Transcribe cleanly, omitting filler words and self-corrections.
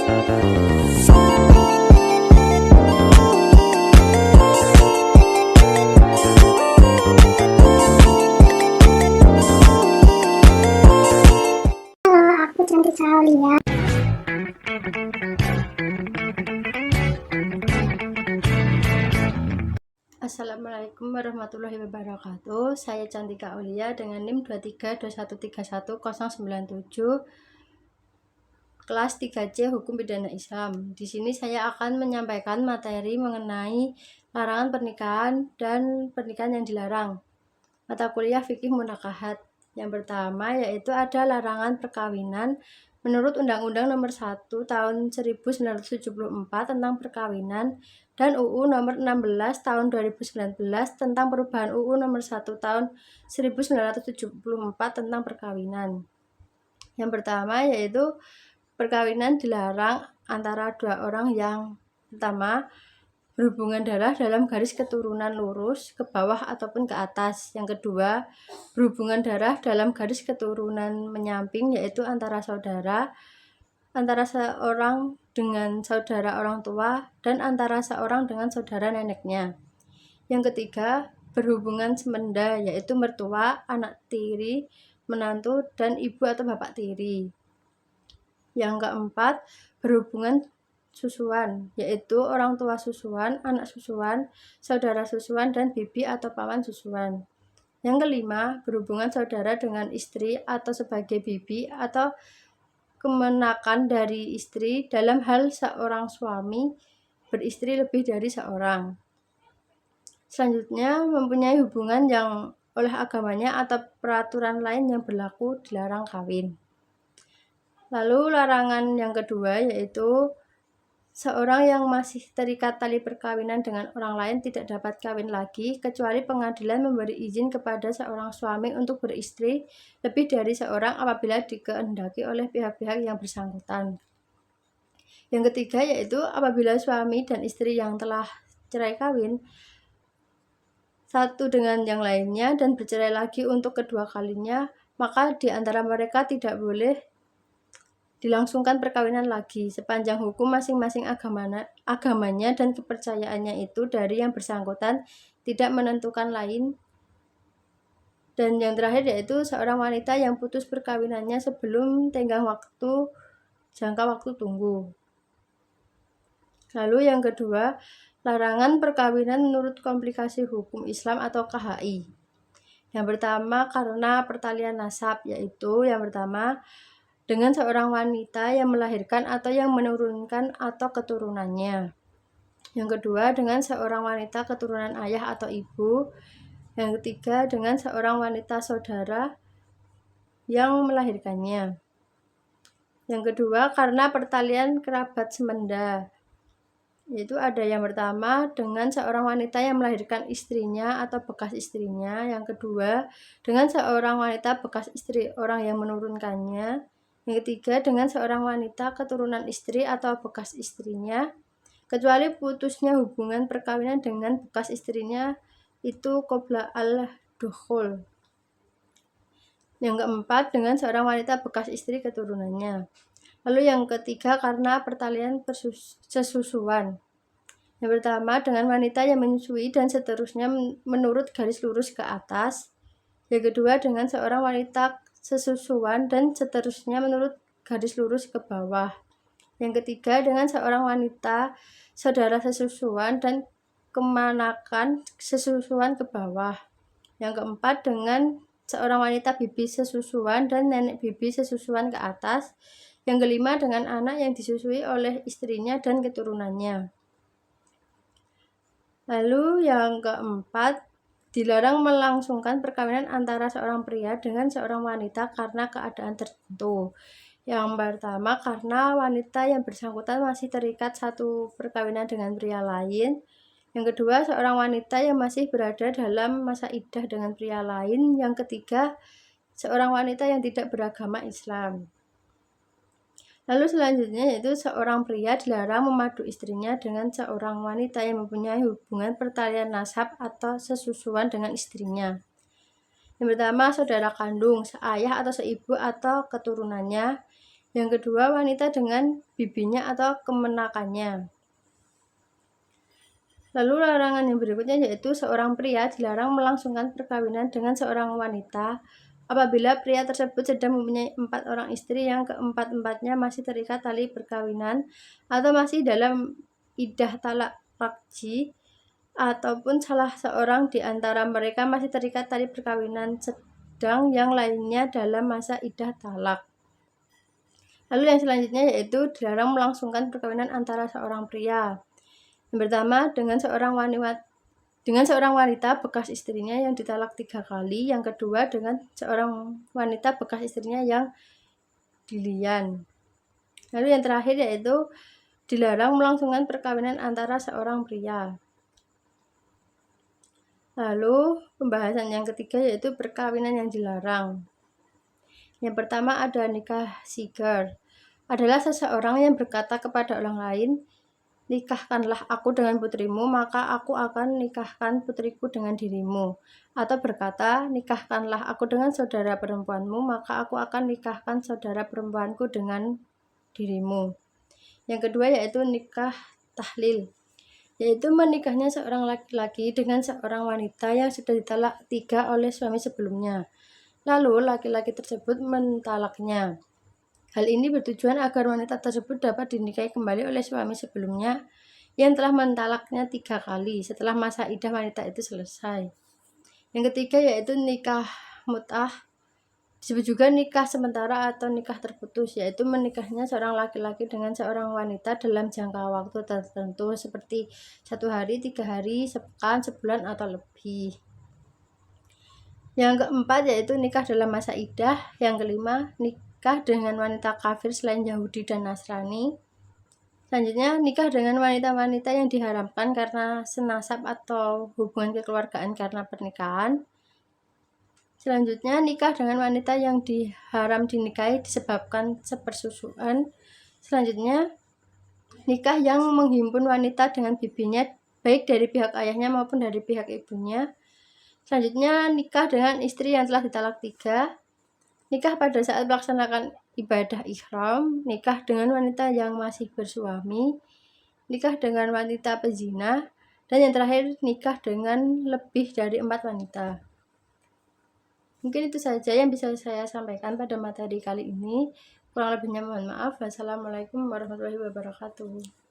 Aku Cantika Aulia. Assalamualaikum warahmatullahi wabarakatuh. Saya Cantika Aulia dengan NIM 232131097 kelas 3C Hukum Pidana Islam. Di sini saya akan menyampaikan materi mengenai larangan pernikahan dan pernikahan yang dilarang. Mata kuliah Fikih Munakahat. Yang pertama yaitu ada larangan perkawinan menurut Undang-Undang Nomor 1 Tahun 1974 tentang perkawinan dan UU Nomor 16 Tahun 2019 tentang perubahan UU Nomor 1 Tahun 1974 tentang perkawinan. Yang pertama yaitu perkawinan dilarang antara dua orang yang pertama berhubungan darah dalam garis keturunan lurus ke bawah ataupun ke atas. Yang kedua, berhubungan darah dalam garis keturunan menyamping yaitu antara saudara, antara seorang dengan saudara orang tua, dan antara seorang dengan saudara neneknya. Yang ketiga, berhubungan semenda yaitu mertua, anak tiri, menantu, dan ibu atau bapak tiri. Yang keempat, berhubungan susuan, yaitu orang tua susuan, anak susuan, saudara susuan, dan bibi atau paman susuan. Yang kelima, berhubungan saudara dengan istri atau sebagai bibi atau kemenakan dari istri dalam hal seorang suami beristri lebih dari seorang. Selanjutnya, mempunyai hubungan yang oleh agamanya atau peraturan lain yang berlaku dilarang kawin. Lalu larangan yang kedua yaitu seorang yang masih terikat tali perkawinan dengan orang lain tidak dapat kawin lagi kecuali pengadilan memberi izin kepada seorang suami untuk beristri lebih dari seorang apabila dikehendaki oleh pihak-pihak yang bersangkutan. Yang ketiga yaitu apabila suami dan istri yang telah cerai kawin satu dengan yang lainnya dan bercerai lagi untuk kedua kalinya, maka di antara mereka tidak boleh dilangsungkan perkawinan lagi sepanjang hukum masing-masing agamanya dan kepercayaannya itu dari yang bersangkutan tidak menentukan lain. Dan yang terakhir yaitu seorang wanita yang putus perkawinannya sebelum tenggang waktu jangka waktu tunggu. Lalu yang kedua, larangan perkawinan menurut komplikasi hukum Islam atau KHI. Yang pertama karena pertalian nasab, yaitu yang pertama dengan seorang wanita yang melahirkan atau yang menurunkan atau keturunannya. Yang kedua, dengan seorang wanita keturunan ayah atau ibu. Yang ketiga, dengan seorang wanita saudara yang melahirkannya. Yang kedua, karena pertalian kerabat semenda. Yaitu ada yang pertama dengan seorang wanita yang melahirkan istrinya atau bekas istrinya. Yang kedua, dengan seorang wanita bekas istri orang yang menurunkannya. Yang ketiga, dengan seorang wanita keturunan istri atau bekas istrinya, kecuali putusnya hubungan perkawinan dengan bekas istrinya itu qabla al-dukhul. Yang keempat, dengan seorang wanita bekas istri keturunannya. Lalu yang ketiga, karena pertalian sesusuan. Yang pertama, dengan wanita yang menyusui dan seterusnya menurut garis lurus ke atas. Yang kedua, dengan seorang wanita sesusuan dan seterusnya menurut garis lurus ke bawah. Yang ketiga, dengan seorang wanita saudara sesusuan dan kemanakan sesusuan ke bawah. Yang keempat, dengan seorang wanita bibi sesusuan dan nenek bibi sesusuan ke atas. Yang kelima, dengan anak yang disusui oleh istrinya dan keturunannya. Lalu yang keempat, dilarang melangsungkan perkawinan antara seorang pria dengan seorang wanita karena keadaan tertentu. Yang pertama, karena wanita yang bersangkutan masih terikat satu perkawinan dengan pria lain. Yang kedua, seorang wanita yang masih berada dalam masa iddah dengan pria lain. Yang ketiga, seorang wanita yang tidak beragama Islam. Lalu selanjutnya yaitu seorang pria dilarang memadu istrinya dengan seorang wanita yang mempunyai hubungan pertalian nasab atau sesusuan dengan istrinya. Yang pertama, saudara kandung, seayah atau seibu atau keturunannya. Yang kedua, wanita dengan bibinya atau kemenakannya. Lalu larangan yang berikutnya yaitu seorang pria dilarang melangsungkan perkawinan dengan seorang wanita apabila pria tersebut sedang mempunyai 4 orang istri yang keempat-empatnya masih terikat tali perkawinan atau masih dalam iddah talak raj'i, ataupun salah seorang di antara mereka masih terikat tali perkawinan sedang yang lainnya dalam masa iddah talak. Lalu yang selanjutnya yaitu dilarang melangsungkan perkawinan antara seorang pria. Yang pertama, dengan seorang wanita bekas istrinya yang ditalak 3 kali. Yang kedua, dengan seorang wanita bekas istrinya yang dilian. Lalu yang terakhir yaitu dilarang melangsungkan perkawinan antara seorang pria. Lalu pembahasan yang ketiga yaitu perkawinan yang dilarang. Yang pertama ada nikah sigar. Adalah seseorang yang berkata kepada orang lain, nikahkanlah aku dengan putrimu, maka aku akan nikahkan putriku dengan dirimu. Atau berkata, nikahkanlah aku dengan saudara perempuanmu, maka aku akan nikahkan saudara perempuanku dengan dirimu. Yang kedua yaitu nikah tahlil, yaitu menikahnya seorang laki-laki dengan seorang wanita yang sudah ditalak 3 oleh suami sebelumnya. Lalu laki-laki tersebut mentalaknya. Hal ini bertujuan agar wanita tersebut dapat dinikahi kembali oleh suami sebelumnya yang telah mentalaknya 3 kali setelah masa iddah wanita itu selesai. Yang ketiga yaitu nikah mut'ah, disebut juga nikah sementara atau nikah terputus, yaitu menikahnya seorang laki-laki dengan seorang wanita dalam jangka waktu tertentu seperti 1 hari, 3 hari, sepekan, sebulan, atau lebih. Yang keempat yaitu nikah dalam masa iddah. Yang kelima, nikah dengan wanita kafir selain Yahudi dan Nasrani. Selanjutnya, nikah dengan wanita-wanita yang diharamkan karena senasab atau hubungan kekeluargaan karena pernikahan. Selanjutnya, nikah dengan wanita yang diharam dinikahi disebabkan sepersusuan. Selanjutnya, nikah yang menghimpun wanita dengan bibinya baik dari pihak ayahnya maupun dari pihak ibunya. Selanjutnya, nikah dengan istri yang telah ditalak 3. Nikah pada saat melaksanakan ibadah ihram, nikah dengan wanita yang masih bersuami, nikah dengan wanita pezina, dan yang terakhir nikah dengan lebih dari 4 wanita. Mungkin itu saja yang bisa saya sampaikan pada materi kali ini. Kurang lebihnya mohon maaf. Wassalamualaikum warahmatullahi wabarakatuh.